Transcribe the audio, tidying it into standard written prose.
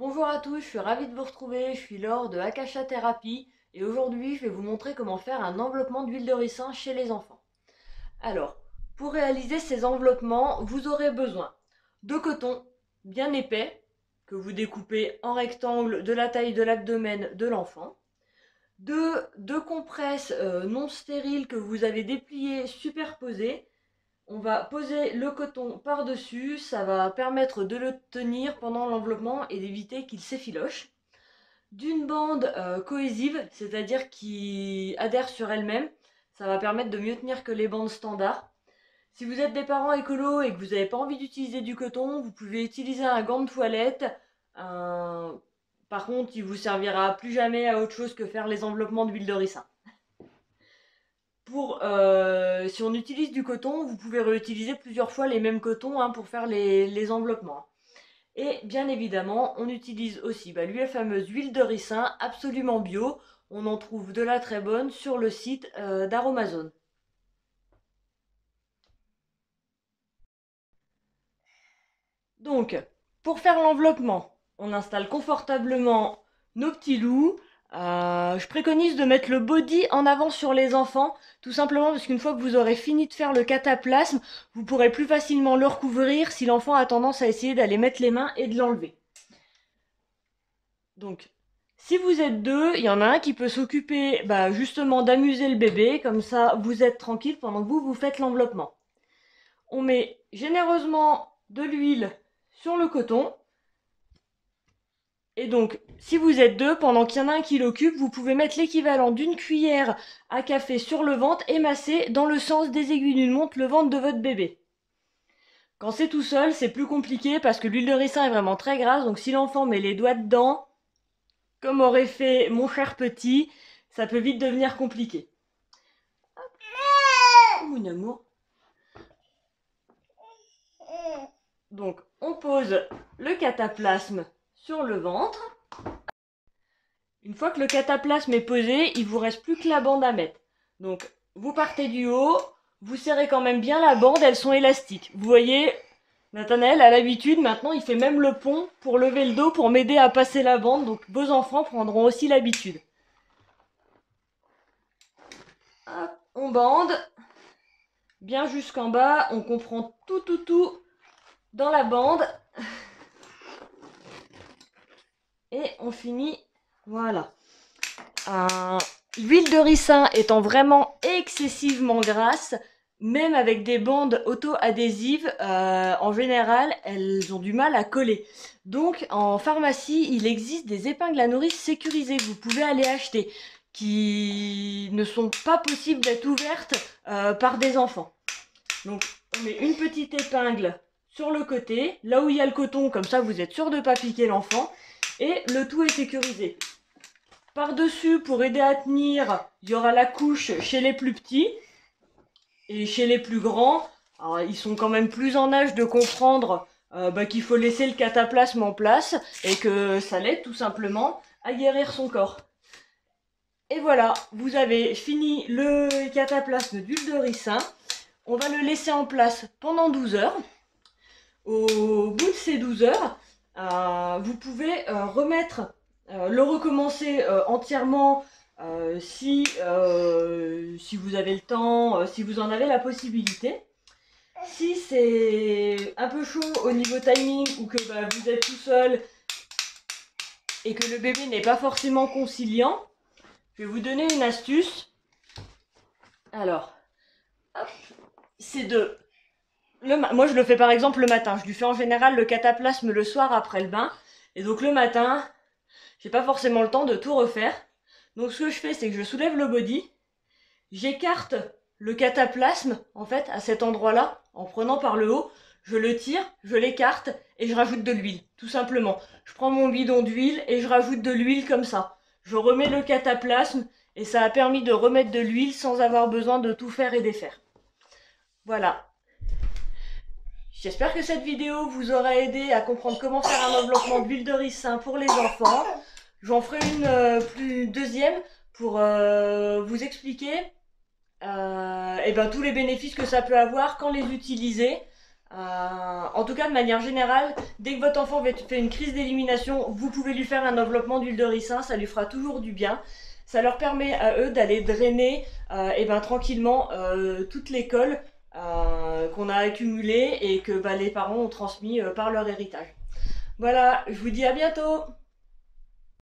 Bonjour à tous, je suis ravie de vous retrouver, je suis Laure de Akasha Thérapie et aujourd'hui je vais vous montrer comment faire un enveloppement d'huile de ricin chez les enfants. Alors, pour réaliser ces enveloppements, vous aurez besoin de coton bien épais que vous découpez en rectangle de la taille de l'abdomen de l'enfant, de compresses non stériles que vous avez dépliées superposées. On va poser le coton par-dessus, ça va permettre de le tenir pendant l'enveloppement et d'éviter qu'il s'effiloche. D'une bande cohésive, c'est-à-dire qui adhère sur elle-même, ça va permettre de mieux tenir que les bandes standards. Si vous êtes des parents écolos et que vous n'avez pas envie d'utiliser du coton, vous pouvez utiliser un gant de toilette. Par contre, il vous servira plus jamais à autre chose que faire les enveloppements d'huile de ricin. Si on utilise du coton, vous pouvez réutiliser plusieurs fois les mêmes cotons pour faire les enveloppements. Et bien évidemment, on utilise aussi la fameuse huile de ricin, absolument bio. On en trouve de la très bonne sur le site d'Aromazone. Donc, pour faire l'enveloppement, on installe confortablement nos petits loups. Je préconise de mettre le body en avant sur les enfants, tout simplement parce qu'une fois que vous aurez fini de faire le cataplasme, vous pourrez plus facilement le recouvrir si l'enfant a tendance à essayer d'aller mettre les mains et de l'enlever. Donc, si vous êtes deux, il y en a un qui peut s'occuper justement d'amuser le bébé, comme ça vous êtes tranquille pendant que vous faites l'enveloppement. On met généreusement de l'huile sur le coton. Et donc, si vous êtes deux, pendant qu'il y en a un qui l'occupe, vous pouvez mettre l'équivalent d'une cuillère à café sur le ventre et masser dans le sens des aiguilles d'une montre le ventre de votre bébé. Quand c'est tout seul, c'est plus compliqué parce que l'huile de ricin est vraiment très grasse, donc si l'enfant met les doigts dedans, comme aurait fait mon cher petit, ça peut vite devenir compliqué. Oh, mon amour. Donc, on pose le cataplasme sur le ventre. Une fois que le cataplasme est posé, il vous reste plus que la bande à mettre. Donc, vous partez du haut, vous serrez quand même bien la bande, elles sont élastiques. Vous voyez, Nathanaël a l'habitude, maintenant il fait même le pont pour lever le dos pour m'aider à passer la bande, donc vos enfants prendront aussi l'habitude. Hop, on bande, bien jusqu'en bas, on comprend tout dans la bande. Et on finit, voilà. L'huile de ricin étant vraiment excessivement grasse, même avec des bandes auto-adhésives, en général, elles ont du mal à coller. Donc, en pharmacie, il existe des épingles à nourrice sécurisées que vous pouvez aller acheter, qui ne sont pas possibles d'être ouvertes par des enfants. Donc, on met une petite épingle sur le côté, là où il y a le coton, comme ça vous êtes sûr de ne pas piquer l'enfant, et le tout est sécurisé. Par-dessus, pour aider à tenir, il y aura la couche chez les plus petits. Et chez les plus grands, alors, ils sont quand même plus en âge de comprendre qu'il faut laisser le cataplasme en place et que ça l'aide tout simplement à guérir son corps. Et voilà, vous avez fini le cataplasme d'huile de ricin. On va le laisser en place pendant 12 heures. Au bout de ces 12 heures, vous pouvez le recommencer entièrement si vous avez le temps, si vous en avez la possibilité. Si c'est un peu chaud au niveau timing ou que vous êtes tout seul et que le bébé n'est pas forcément conciliant, je vais vous donner une astuce. Alors, c'est moi je le fais par exemple le matin, je lui fais en général le cataplasme le soir après le bain, et donc le matin, j'ai pas forcément le temps de tout refaire. Donc ce que je fais, c'est que je soulève le body, j'écarte le cataplasme en fait à cet endroit-là, en prenant par le haut, je le tire, je l'écarte et je rajoute de l'huile, tout simplement. Je prends mon bidon d'huile et je rajoute de l'huile comme ça. Je remets le cataplasme et ça a permis de remettre de l'huile sans avoir besoin de tout faire et défaire. Voilà. J'espère que cette vidéo vous aura aidé à comprendre comment faire un enveloppement d'huile de ricin pour les enfants. J'en ferai une deuxième pour vous expliquer tous les bénéfices que ça peut avoir quand les utiliser. En tout cas, de manière générale, dès que votre enfant fait une crise d'élimination, vous pouvez lui faire un enveloppement d'huile de ricin, ça lui fera toujours du bien. Ça leur permet à eux d'aller drainer et ben, tranquillement toute l'école qu'on a accumulée et que bah, les parents ont transmis par leur héritage. Voilà, je vous dis à bientôt!